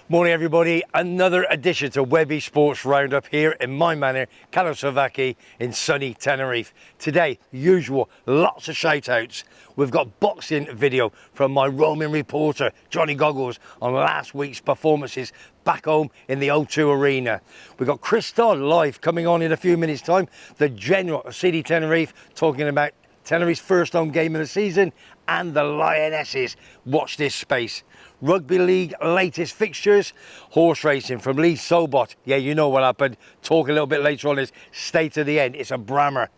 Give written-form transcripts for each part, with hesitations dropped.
Morning everybody, another edition to WEBBY'S Sports Roundup here in my manor, CAIXESBBXXX in sunny Tenerife. Today, usual, lots of shout outs. We've got boxing video from my roaming reporter, Johnny Goggles, on last week's performances back home in the O2 Arena. We've got Chris Todd live coming on in a few minutes time, the General of CD Tenerife talking about Tenerife's first home game of the season and the Lionesses. Watch this space. Rugby League latest fixtures, horse racing from Lee Sobot. Yeah, you know what happened. Talk a little bit later on is stay to the end. It's a brammer.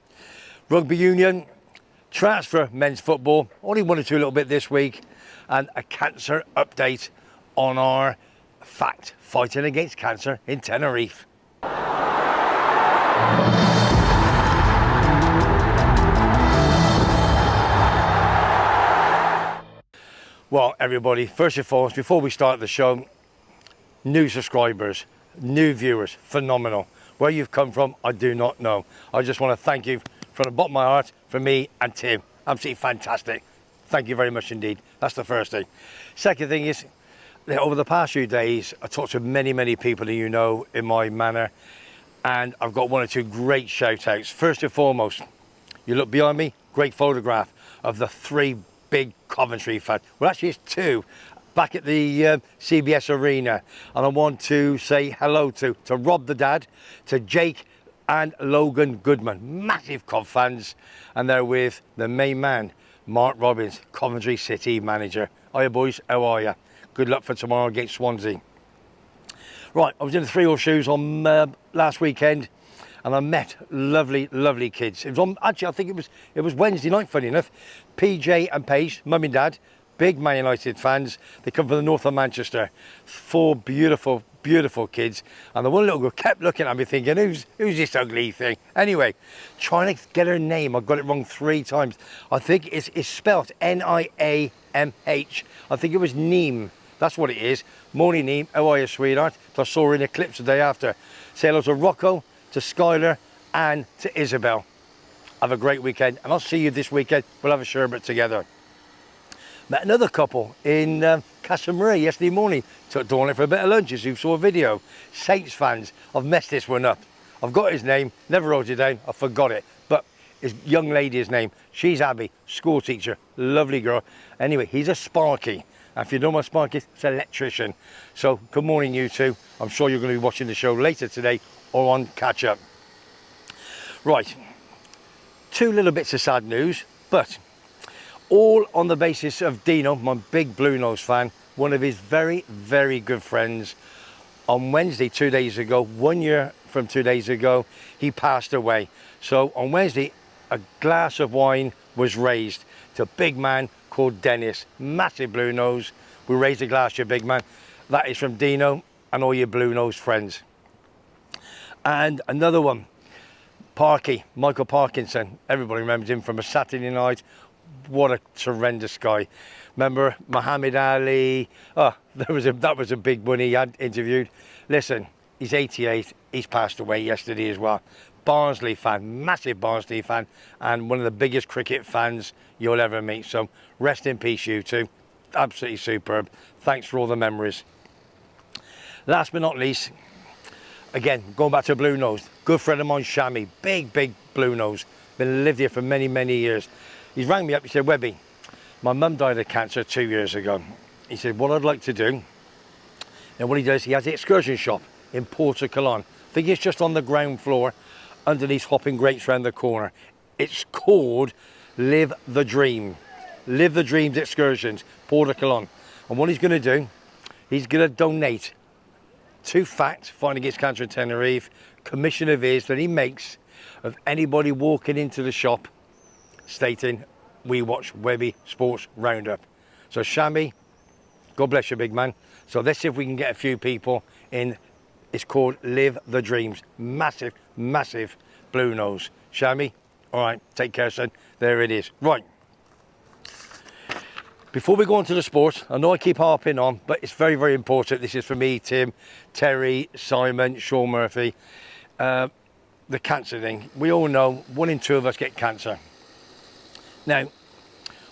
Rugby Union, transfer men's football. Only one or two little bit this week. And a cancer update on our F.A.C.T fighting against cancer in Tenerife. Well, everybody, first and foremost, before we start the show, new subscribers, new viewers, phenomenal. Where you've come from, I do not know. I just want to thank you from the bottom of my heart, for me and Tim. Absolutely fantastic. Thank you very much indeed. That's the first thing. Second thing is, over the past few days, I talked to many, many people that you know in my manor, and I've got one or two great shout outs. First and foremost, you look behind me, great photograph of the three big Coventry fans. Well, actually it's two back at the CBS Arena, and I want to say hello to Rob the dad, to Jake and Logan Goodman, massive Cov fans, and they're with the main man, Mark Robbins, Coventry City manager. Hiya boys, how are you? Good luck for tomorrow against Swansea. Right, I was in the 3 Shoes on last weekend, and I met lovely, lovely kids. It was on, actually, I think it was Wednesday night, funny enough. PJ and Paige, mum and dad, big Man United fans. They come from the north of Manchester. 4 beautiful, beautiful kids. And the one little girl kept looking at me thinking, who's this ugly thing? Anyway, trying to get her name. I got it wrong 3 times. I think it's spelt N-I-A-M-H. I think it was Neem. That's what it is. Morning, Neem. How are you, sweetheart? I saw her in Eclipse the day after. Say hello to Rocco, to Skylar and to Isabel. Have a great weekend, and I'll see you this weekend. We'll have a sherbet together. Met another couple in Casa Maria yesterday morning. Took Dawn for a bit of lunch, as you saw a video. Saints fans. I've messed this one up. I've got his name, never wrote it down, I forgot it. But his young lady's name, she's Abby, school teacher, lovely girl. Anyway, he's a Sparky. And if you know what Sparky is, it's an electrician. So good morning, you two. I'm sure you're going to be watching the show later today or on catch up. Right, 2 little bits of sad news, but all on the basis of Dino, my big Blue Nose fan, one of his very, very good friends. On Wednesday, 2 days ago, 1 year from 2 days ago, he passed away. So on Wednesday, a glass of wine was raised to a big man called Dennis, massive Blue Nose. We raised a glass to your big man. That is from Dino and all your Blue Nose friends. And another one, Parky, Michael Parkinson. Everybody remembers him from a Saturday night. What a horrendous guy. Remember Muhammad Ali? Oh, that was a big one he had interviewed. Listen, he's 88. He's passed away yesterday as well. Barnsley fan, massive Barnsley fan, and one of the biggest cricket fans you'll ever meet. So rest in peace, you two. Absolutely superb. Thanks for all the memories. Last but not least, again, going back to Blue Nose, good friend of mine, Shammy, big Blue Nose, lived here for many, many years. He rang me up, he said, Webby, my mum died of cancer 2 years ago. He said, what I'd like to do, and what he does, he has the excursion shop in Porto Colon. I think it's just on the ground floor, underneath Hopping Grapes round the corner. It's called Live the Dream. Live the Dreams Excursions, Porto Colon. And what he's going to do, he's going to donate to F.A.C.T, Fighting Against Cancer in Tenerife, commission of his that he makes of anybody walking into the shop stating, we watch WEBBY'S Sports Roundup. So Shammy, God bless you, big man. So let's see if we can get a few people in. It's called Live the Dreams. Massive, massive Blue Nose. Shammy, all right, take care, son. There it is. Right. Before we go on to the sport, I know I keep harping on, but it's very, very important. This is for me, Tim, Terry, Simon, Sean Murphy. The cancer thing. We all know 1 in 2 of us get cancer. Now,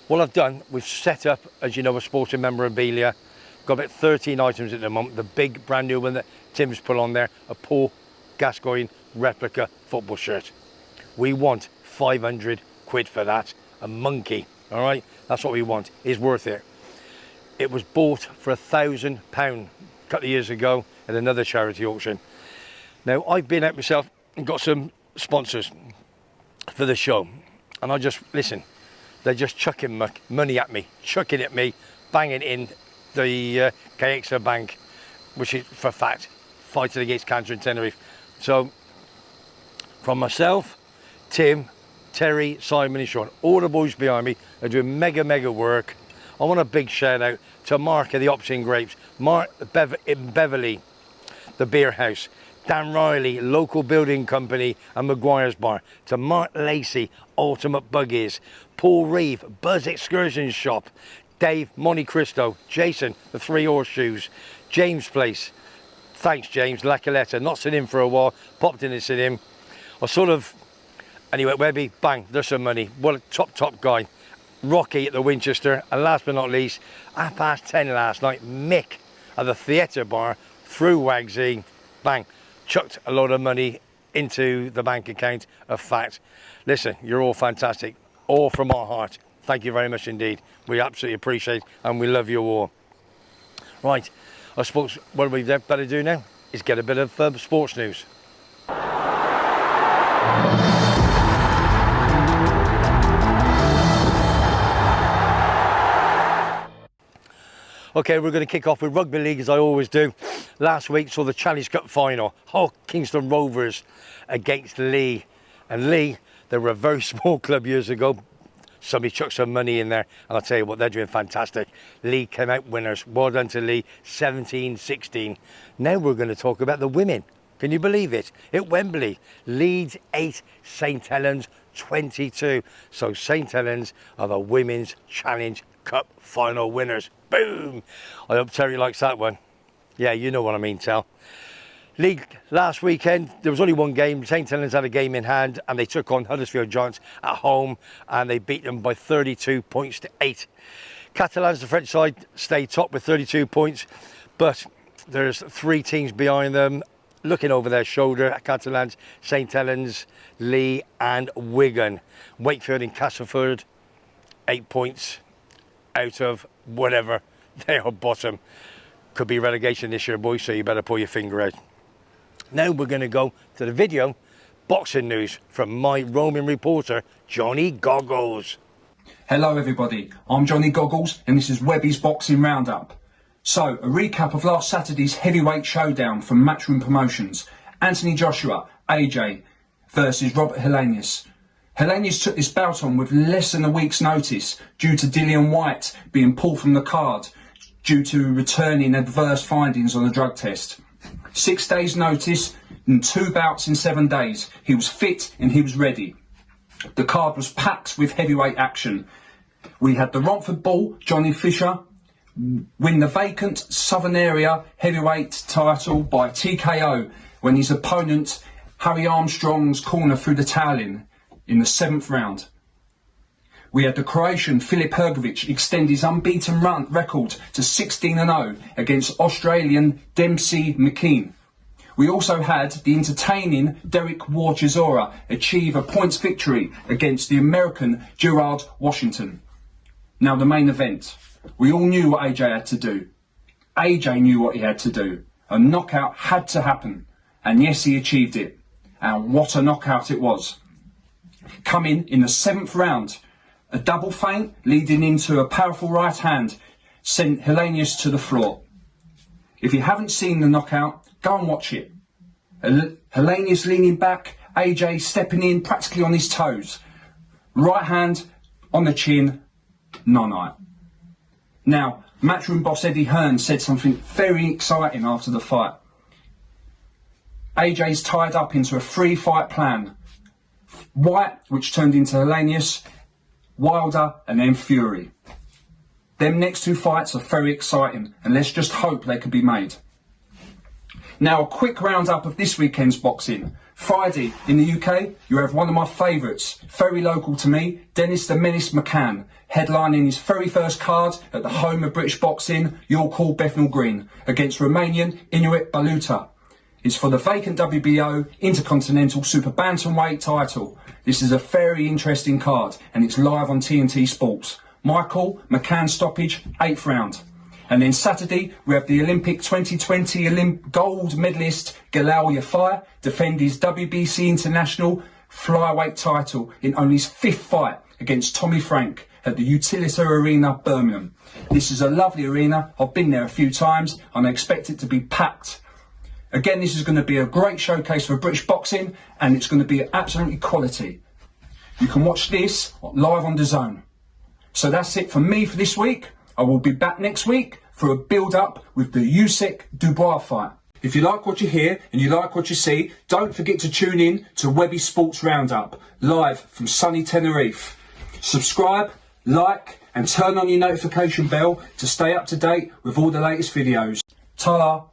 what I've done, we've set up, as you know, a sporting memorabilia Got about 13 items at the moment. The big brand new one that Tim's put on there, a Paul Gascoigne replica football shirt. We want 500 quid for that. A monkey, all right? That's what we want. It's worth it. It was bought for £1,000 a couple of years ago at another charity auction. Now, I've been out myself and got some sponsors for the show. And I just, listen, they're just chucking money at me, chucking at me, banging in the CAIXESBBXXX, which is for F.A.C.T, Fighting Against Cancer in Tenerife. So, from myself, Tim, Terry, Simon and Sean, all the boys behind me are doing mega work. I want a big shout out to Mark of the Option Grapes, Mark in Beverley, the Beer House, Dan Riley, local building company and Maguire's Bar, to Mark Lacey, Ultimate Buggies, Paul Reeve, Buzz Excursion Shop, Dave, Monte Cristo, Jason, the Three Horseshoes, James Place, thanks James, Lacoletta, not seen him for a while, popped in and seen him. I sort of, anyway, Webby, bang, there's some money. What a top guy. Rocky at the Winchester, and last but not least, 10:30 last night, Mick at the Theatre Bar, through Wagsy, bang, chucked a lot of money into the bank account of F.A.C.T. Listen, you're all fantastic, all from our heart. Thank you very much indeed. We absolutely appreciate and we love you all. Right, I suppose what we better do now is get a bit of sports news. Okay, we're going to kick off with rugby league as I always do. Last week saw the Challenge Cup final. Kingston Rovers against Lee. And Lee, they were a very small club years ago. Somebody chucked some money in there, and I'll tell you what, they're doing fantastic. Lee came out winners. Well done to Lee, 17-16. Now we're going to talk about the women. Can you believe it? At Wembley, Leeds 8, St Helens 22. So St Helens are the Women's Challenge Cup final winners. Boom! I hope Terry likes that one. Yeah, you know what I mean, Tel. League last weekend, there was only one game. St Helens had a game in hand and they took on Huddersfield Giants at home and they beat them by 32 points to 8. Catalans, the French side, stayed top with 32 points, but there's 3 teams behind them looking over their shoulder. Catalans, St Helens, Lee and Wigan. Wakefield and Castleford, 8 points out of whatever. They are bottom. Could be relegation this year, boys, so you better pull your finger out. Now we're going to go to the video boxing news from my roaming reporter, Johnny Goggles. Hello everybody, I'm Johnny Goggles and this is WEBBY'S Boxing Roundup. So, a recap of last Saturday's heavyweight showdown from Matchroom Promotions. Anthony Joshua, AJ, versus Robert Helenius. Helenius took this bout on with less than a week's notice due to Dillian White being pulled from the card due to returning adverse findings on a drug test. 6 days notice and 2 bouts in 7 days. He was fit and he was ready. The card was packed with heavyweight action. We had the Romford Bull, Johnny Fisher, win the vacant Southern Area heavyweight title by TKO when his opponent Harry Armstrong's corner threw the towel in the 7th round. We had the Croatian Filip Hrgovic extend his unbeaten run record to 16-0 against Australian Dempsey McKean. We also had the entertaining Derek War-Chisora achieve a points victory against the American Gerard Washington. Now the main event. We all knew what AJ had to do. AJ knew what he had to do. A knockout had to happen. And yes, he achieved it. And what a knockout it was. Coming in the 7th round, a double feint leading into a powerful right hand sent Helenius to the floor. If you haven't seen the knockout, go and watch it. Helenius leaning back, AJ stepping in practically on his toes. Right hand on the chin, non-eye. Now, Matchroom boss Eddie Hearn said something very exciting after the fight. AJ's tied up into a 3-fight plan. White, which turned into Helenius, Wilder and then Fury. Them next 2 fights are very exciting and let's just hope they can be made. Now a quick roundup of this weekend's boxing. Friday in the UK, you have one of my favourites, very local to me, Dennis the Menace McCann, headlining his very first card at the home of British boxing, York Hall, Bethnal Green, against Romanian Inuit Baluta. It's for the vacant WBO Intercontinental Super Bantamweight title. This is a very interesting card and it's live on TNT Sports. Michael McCann stoppage, 8th round. And then Saturday, we have the Olympic 2020 gold medalist Galal Yafai defend his WBC International flyweight title in only his 5th fight against Tommy Frank at the Utilita Arena, Birmingham. This is a lovely arena. I've been there a few times and I expect it to be packed. Again, this is going to be a great showcase for British boxing and it's going to be absolutely quality. You can watch this live on DAZN. So that's it from me for this week. I will be back next week for a build-up with the Usyk Dubois fight. If you like what you hear and you like what you see, don't forget to tune in to WEBBY'S Sports Roundup, live from sunny Tenerife. Subscribe, like and turn on your notification bell to stay up to date with all the latest videos. Ta-da!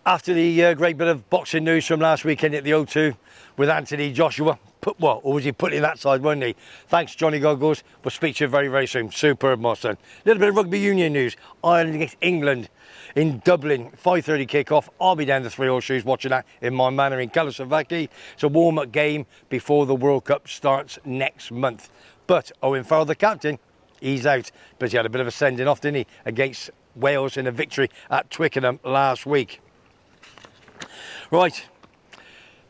After the great bit of boxing news from last weekend at the O2 with Anthony Joshua, or was he putting that side, wasn't he? Thanks, Johnny Goggles. We'll speak to you very, very soon. Superb, my son. A little bit of rugby union news. Ireland against England in Dublin. 5:30 kick-off. I'll be down the 3 Horseshoes watching that in my manor in CAIXESBBXXX. It's a warm-up game before the World Cup starts next month. But Owen Farrell, the captain, he's out. But he had a bit of a sending off, didn't he, against Wales in a victory at Twickenham last week. Right,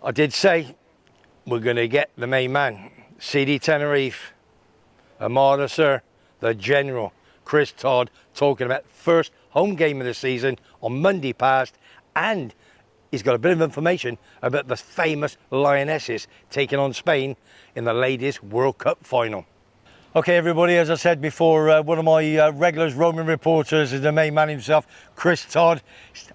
I did say we're going to get the main man, CD Tenerife, Armada Sir, the General, Chris Todd, talking about first home game of the season on Monday past, and he's got a bit of information about the famous Lionesses taking on Spain in the Ladies World Cup final. Okay, everybody, as I said before, one of my regulars, roaming reporters, is the main man himself, Chris Todd.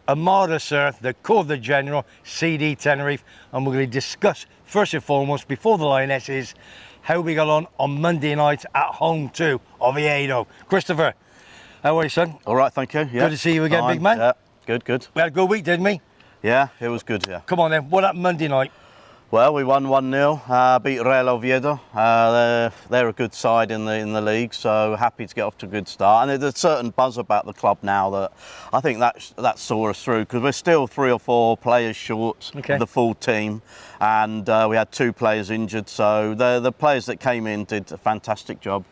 Armada Sir, called the General, CD Tenerife, and we're going to discuss, first and foremost, before the Lionesses, how we got on Monday night at home to Oviedo. Christopher, how are you, son? All right, thank you. Yeah. Good to see you again, big man. Yeah, good. We had a good week, didn't we? Yeah, it was good, yeah. Come on then, what happened Monday night? Well, we won 1-0, beat Real Oviedo. They're a good side in the league, so happy to get off to a good start. And there's a certain buzz about the club now that I think that saw us through, because we're still 3 or 4 players short of the full team, and we had 2 players injured, so the players that came in did a fantastic job.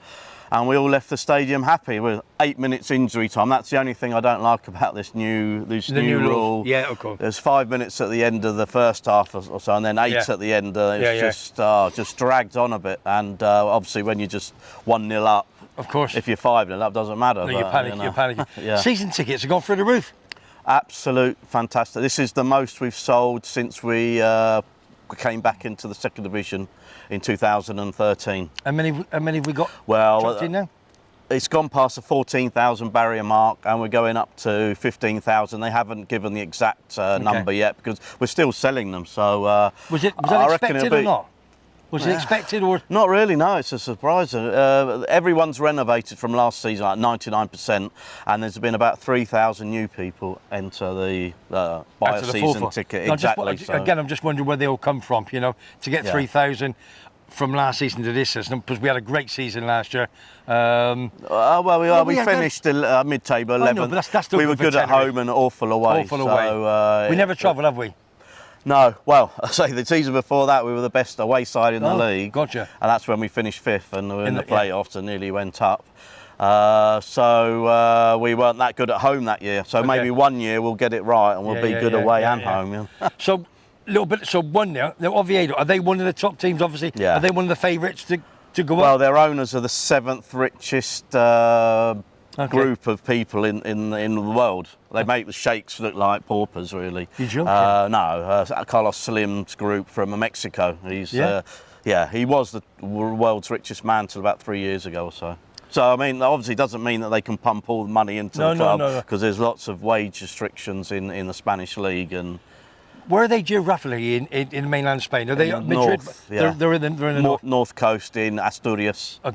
And we all left the stadium happy with 8 minutes injury time. That's the only thing I don't like about this new rule. Yeah, of course. There's 5 minutes at the end of the first half or so, and then 8 at the end. It's just dragged on a bit. And obviously, when you're just 1-0 up, of course, if you're 5-0 up, doesn't matter. No, you're panicking. You're panicking. Yeah. Season tickets have gone through the roof. Absolute fantastic. This is the most we've sold since we came back into the second division in 2013. How many have we got? Well, in now? It's gone past the 14,000 barrier mark, and we're going up to 15,000. They haven't given the exact number yet, because we're still selling them. So was that expected or not? Was it expected or? Not really, no, it's a surprise. Everyone's renovated from last season, like 99%, and there's been about 3,000 new people enter the buy a season ticket. No, Exactly. Again, I'm just wondering where they all come from, you know, to get 3,000 from last season to this season, because we had a great season last year. We finished mid-table 11th. But that's still we were good at home and awful away. We never travelled, have we? No, well, I say the season before that we were the best away side in the league. Gotcha. And that's when we finished 5th and we were in the playoffs and nearly went up. We weren't that good at home that year. So maybe one year we'll get it right and we'll be good away and home. Yeah. So 1-0. Now Oviedo, are they one of the top teams? Obviously, are they one of the favourites to go up? Well, their owners are the 7th richest group of people in the world. They make the sheikhs look like paupers, really. You joking? No, Carlos Slim's group from Mexico. He was the world's richest man till about 3 years ago or so. So, I mean, obviously doesn't mean that they can pump all the money into the club, because there's lots of wage restrictions in the Spanish league. And where are they geographically in mainland Spain? Are they Madrid? North, they're in the north coast in Asturias, near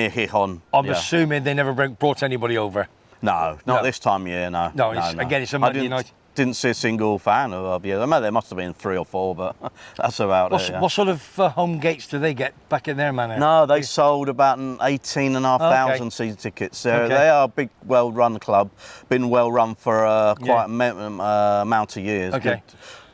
Gijón. I'm assuming they never brought anybody over. No, not this time of year, no. No, again, it's a Monday night. didn't see a single fan of Oviedo. I mean, there must have been 3 or 4, but that's about it. Yeah. What sort of home gates do they get back in their manor? No, they sold about 18,500 season tickets. They are a big, well-run club. Been well-run for quite a amount of years. Okay.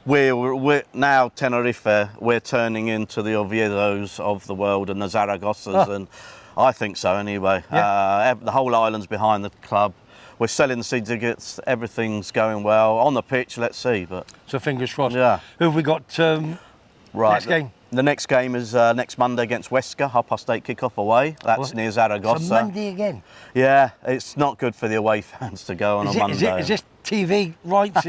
We're now Tenerife. We're turning into the Oviedos of the world and the Zaragozas, and I think so anyway. Yeah. The whole island's behind the club. We're selling the season tickets. Everything's going well on the pitch. Let's see, but so fingers crossed. Yeah. Who have we got? Right. Next game. The next game is next Monday against Huesca, 8:30 kick-off away. That's near Zaragoza. It's a Monday again. Yeah, it's not good for the away fans to go on a Monday. Is this TV rights,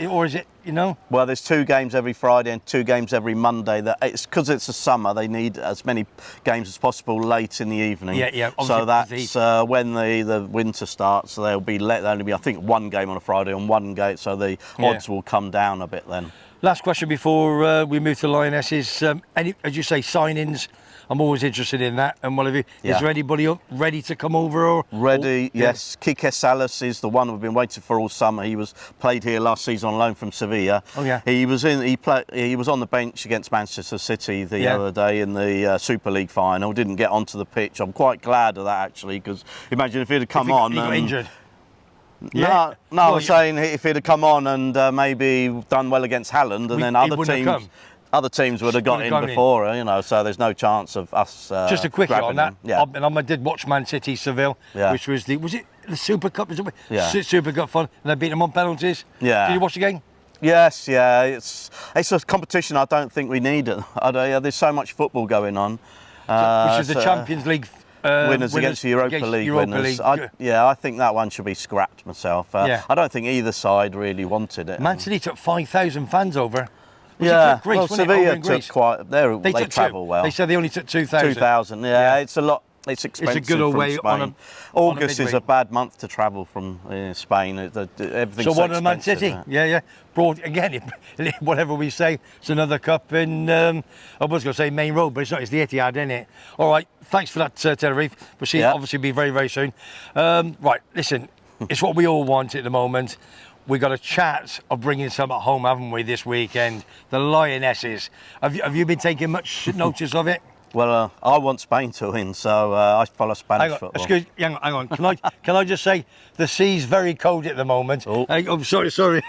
or is it, you know? Well, there's 2 games every Friday and 2 games every Monday. It's because it's the summer. They need as many games as possible late in the evening. Yeah. So that's when the winter starts. So there'll only be, I think, 1 game on a Friday and 1 game. So the odds will come down a bit then. Last question before we move to Lionesses. Any, as you say, sign-ins. I'm always interested in that. And what have you? Is there anybody up ready to come over? Or ready? Yes. CAIXESBBXXX is the one we've been waiting for all summer. He played here last season on loan from Sevilla. Oh yeah. He was on the bench against Manchester City the other day in the Super League final. Didn't get onto the pitch. I'm quite glad of that actually, because imagine if he'd have come on. He got injured. No, I was saying if he'd have come on and maybe done well against Haaland, and then other teams would have got in before, you know. So there's no chance of us. Just a quickie on that. Yeah. I did watch Man City Seville, which was it the Super Cup? Super Cup fun, and they beat them on penalties. Yeah. Did you watch the game? Yes, yeah. It's a competition I don't think we need. There's so much football going on. Which is the Champions League. Winners against the Europa League winners. I think that one should be scrapped myself. I don't think either side really wanted it. Man City took 5,000 fans over. Greece, well, Sevilla took quite. They travel well. They said they only took 2,000. 2,000. Yeah, it's a lot. It's expensive. It's a good away on August is a bad month to travel from Spain. Everything's so what expensive. Man City? Yeah. Brought again. Whatever we say, it's another cup in. I was going to say Main Road, but it's not. It's the Etihad, isn't it? All right. Thanks for that, Tenerife. We'll see. Obviously, be very, very soon. Right. Listen, it's what we all want at the moment. We got a chat of bringing some at home, haven't we, this weekend? The Lionesses. Have you been taking much notice of it? Well, I want Spain to win, so I follow Spanish football. Hang on. Can I just say the sea's very cold at the moment? Oh. I'm sorry, sorry,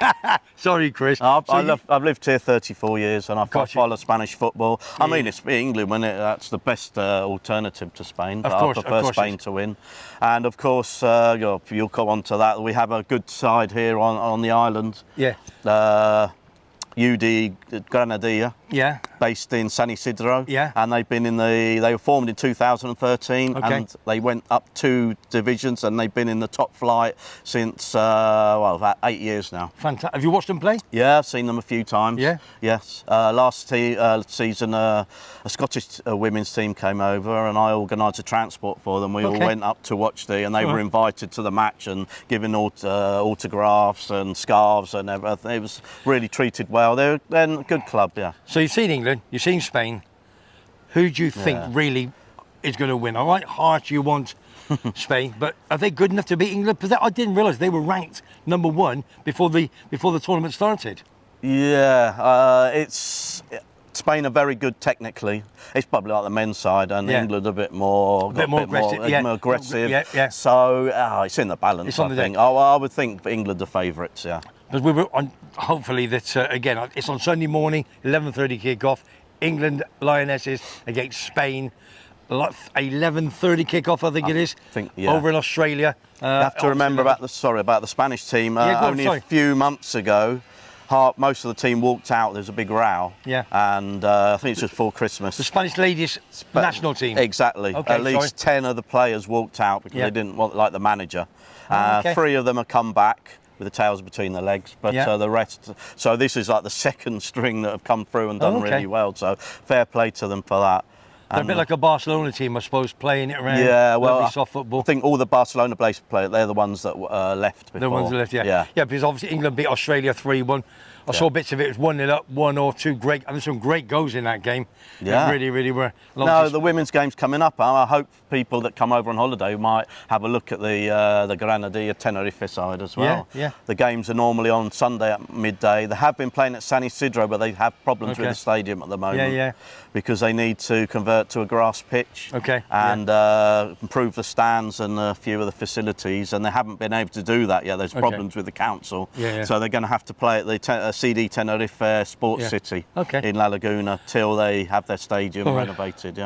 Chris. I've lived here 34 years, and I follow Spanish football. I mean, it's England, when that's the best alternative to Spain. But I prefer Spain to win, and of course, you'll come on to that. We have a good side here on the island. Yeah. UD Granadilla, based in San Isidro, and they were formed in 2013, and they went up 2 divisions, and they've been in the top flight since about 8 years now. Fantastic. Have you watched them play? Yeah, I've seen them a few times. Yeah. Yes. Last season, a Scottish women's team came over, and I organised a transport for them. We all went up to watch and they were invited to the match and given autographs and scarves and everything. It was really treated well. They're a good club, yeah. So you've seen England, you've seen Spain. Who do you think really is going to win? All right, heart, you want Spain, but are they good enough to beat England? Because I didn't realise they were ranked number 1 before the tournament started. Yeah, Spain are very good technically. It's probably like the men's side, and England a bit more aggressive. Yeah. So it's in the balance. It's on the think. I would think England are favourites. Yeah. Because we were on. Hopefully that again. It's on Sunday morning, 11:30 kick-off. England Lionesses against Spain. 11:30 kick-off, I think it is. Over in Australia. You have to remember about the Spanish team. Only a few months ago, most of the team walked out. There's a big row. Yeah. And I think it's just before Christmas. The Spanish ladies national team. Exactly. At least 10 of the players walked out because they didn't like the manager. 3 of them have come back with the tails between their legs, but the rest. So this is like the second string that have come through and done really well. So fair play to them for that. They're a bit like a Barcelona team, I suppose, playing it around. Yeah, well, soft football. I think all the Barcelona players, they're the ones that left before. The ones that left, yeah. Yeah, because obviously England beat Australia 3-1. I saw bits of it. It was 1-0 up, 1-0, 2 great, and there's some great goals in that game. Yeah. It really, really were. No, the women's game's coming up. I hope people that come over on holiday might have a look at the Granadilla Tenerife side as well. Yeah, yeah. The games are normally on Sunday at midday. They have been playing at San Isidro, but they have problems with the stadium at the moment. Because they need to convert to a grass pitch. And improve the stands and a few of the facilities, and they haven't been able to do that yet. There's problems with the council. So they're going to have to play at the CD Tenerife Sports City in La Laguna till they have their stadium renovated.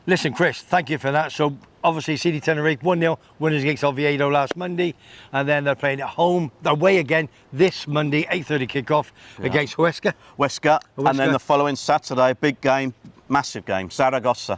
Listen, Chris, thank you for that. So obviously CD Tenerife 1-0 winners against Oviedo last Monday, and then they're playing at home away again this Monday 8:30 kickoff against Huesca. And then the following Saturday, big game, massive game, Zaragoza.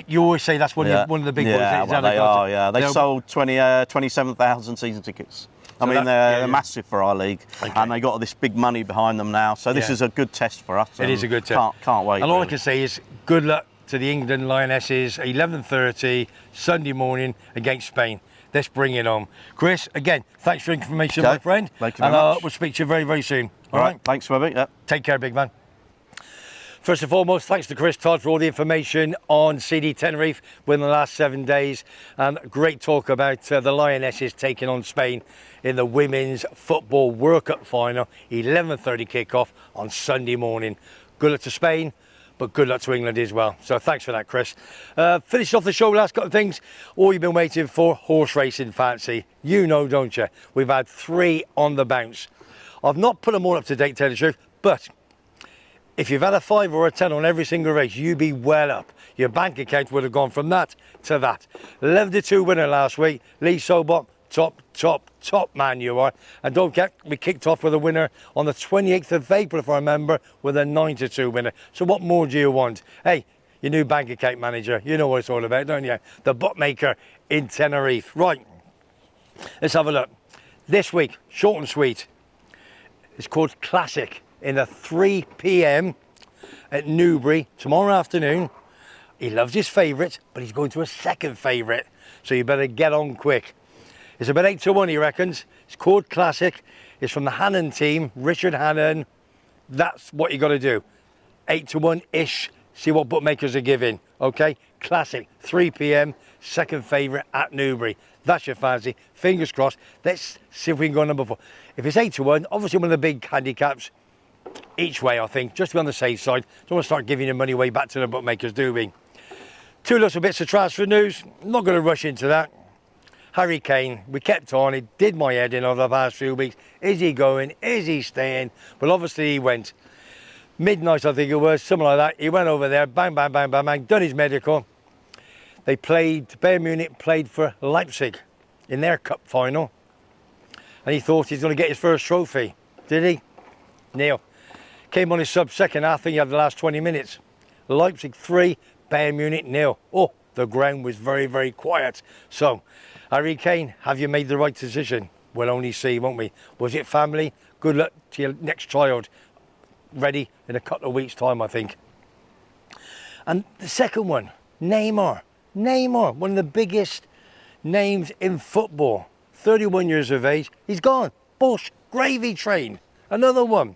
You always say that's one of the big ones. Well, they are. They sold 27,000 season tickets. I mean, they're massive for our league, and they got this big money behind them now. So this is a good test for us. It is a good test. Can't wait. And all I can say is good luck to the England Lionesses, 11:30 Sunday morning against Spain. Let's bring it on. Chris, again, thanks for your information, my friend. Thank you very much. We'll speak to you very, very soon. All right. Thanks, Webby. Take care, big man. First and foremost, thanks to Chris Todd for all the information on CD Tenerife within the last 7 days. And great talk about the Lionesses taking on Spain in the Women's Football World Cup final, 11:30 kickoff on Sunday morning. Good luck to Spain, but good luck to England as well. So thanks for that, Chris. Finished off the show, last couple of things. All you've been waiting for, horse racing fancy. You know, don't you? We've had 3 on the bounce. I've not put them all up to date, tell you the truth, but if you've had a 5 or a 10 on every single race, you'd be well up. Your bank account would have gone from that to that. 11-2 winner last week. Lee Sobot, top man you are. And don't forget, we kicked off with a winner on the 28th of April, if I remember, with a 9-2 winner. So what more do you want? Hey, your new bank account manager, you know what it's all about, don't you? The bookmaker in Tenerife. Right, let's have a look. This week, short and sweet. It's called Classic. In the 3 p.m. at Newbury tomorrow afternoon. He loves his favourite, but he's going to a second favourite, so you better get on quick. It's about 8-1, he reckons. It's called Classic. It's from the Hannon team, Richard Hannon. That's what you got to do. 8-1-ish. See what bookmakers are giving. Okay, Classic, 3 p.m. second favourite at Newbury. That's your fancy. Fingers crossed. Let's see if we can go number 4. If it's 8-1, obviously one of the big handicaps. Each way, I think, just to be on the safe side. Don't want to start giving your money away back to the bookmakers, do we? 2 little bits of transfer news. I'm not going to rush into that. Harry Kane, we kept on. It did my head in over the past few weeks. Is he going? Is he staying? Well, obviously he went. Midnight, I think it was, something like that. He went over there, bang, bang, bang, bang, bang, done his medical. They played, Bayern Munich played for Leipzig in their cup final. And he thought he's going to get his first trophy. Did he? Neil. Came on his sub second half, I think he had the last 20 minutes. Leipzig 3, Bayern Munich 0. Oh, the ground was very, very quiet. So, Harry Kane, have you made the right decision? We'll only see, won't we? Was it family? Good luck to your next child. Ready in a couple of weeks' time, I think. And the second one, Neymar. Neymar, one of the biggest names in football. 31 years of age. He's gone. Bush, gravy train. Another one.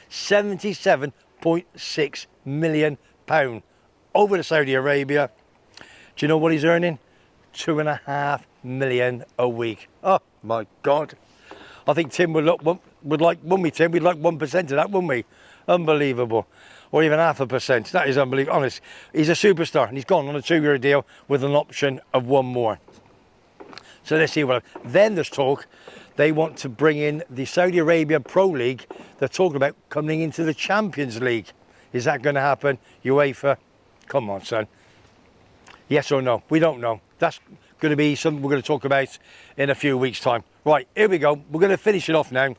£77.6 million over to Saudi Arabia. Do you know what he's earning? £2.5 million a week. Oh my God. I think Tim would like, wouldn't we, Tim? We'd like 1% of that, wouldn't we? Unbelievable. Or even 0.5%. That is unbelievable. Honest. He's a superstar and he's gone on a 2-year deal with an option of 1 more. So let's see what. Then there's talk. They want to bring in the Saudi Arabia Pro League. They're talking about coming into the Champions League. Is that going to happen? UEFA? Come on, son. Yes or no? We don't know. That's going to be something we're going to talk about in a few weeks' time. Right, here we go. We're going to finish it off now.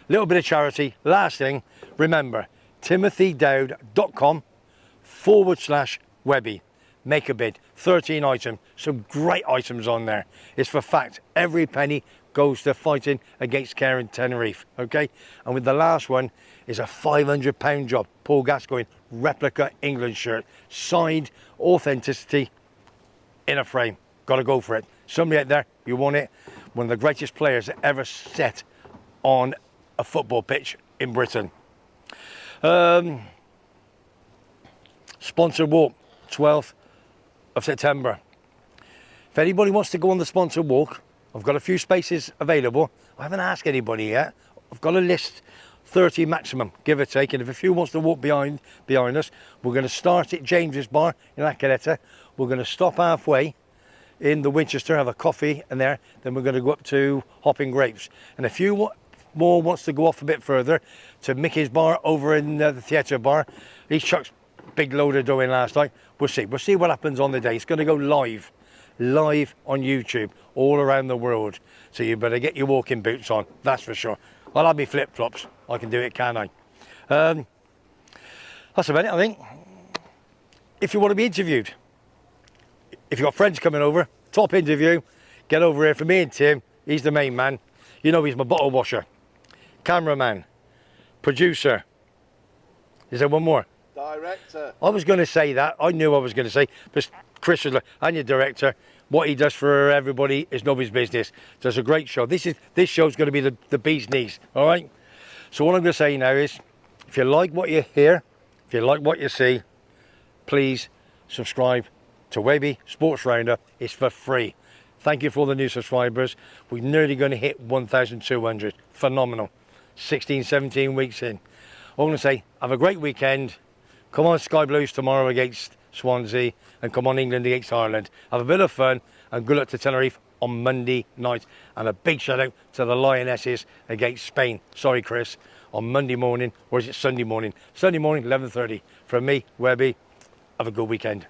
Little bit of charity. Last thing, remember, timothyDowd.com/Webby. Make a bid. 13 items. Some great items on there. It's for fact. Every penny goes to fighting against care in Tenerife. Okay? And with the last one is a £500 job. Paul Gascoigne replica England shirt. Signed, authenticity in a frame. Got to go for it. Somebody out there, you want it. One of the greatest players that ever set on a football pitch in Britain. Sponsored walk, 12th of September. If anybody wants to go on the sponsored walk, I've got a few spaces available. I haven't asked anybody yet. I've got a list, 30 maximum, give or take. And if a few wants to walk behind us, we're going to start at James's Bar in Acoletta. We're going to stop halfway in the Winchester, have a coffee in there. Then we're going to go up to Hopping Grapes. And a few more wants to go off a bit further to Mickey's Bar over in the theatre bar. He chucked a big load of dough in last night. We'll see what happens on the day. It's going to go live on YouTube all around the world. So you better get your walking boots on, that's for sure. I'll have my flip-flops. I can do it, can I? That's about it, I think. If you want to be interviewed, if you've got friends coming over, top interview, get over here for me and Tim. He's the main man. You know he's my bottle washer, cameraman, producer. Is there one more? Director. I was going to say that. I knew I was going to say, but Chris was like, and your director, what he does for everybody is nobody's business. Does a great show. This show's going to be the bee's knees, all right? So what I'm going to say now is, if you like what you hear, if you like what you see, please subscribe to Webby Sports Roundup. It's for free. Thank you for all the new subscribers. We're nearly going to hit 1,200. Phenomenal. 16, 17 weeks in. I'm going to say, have a great weekend. Come on Sky Blues tomorrow against Swansea, and come on England against Ireland. Have a bit of fun, and good luck to Tenerife on Monday night. And a big shout out to the Lionesses against Spain. Sorry, Chris. On Monday morning, or is it Sunday morning? Sunday morning, 11:30. From me, Webby. Have a good weekend.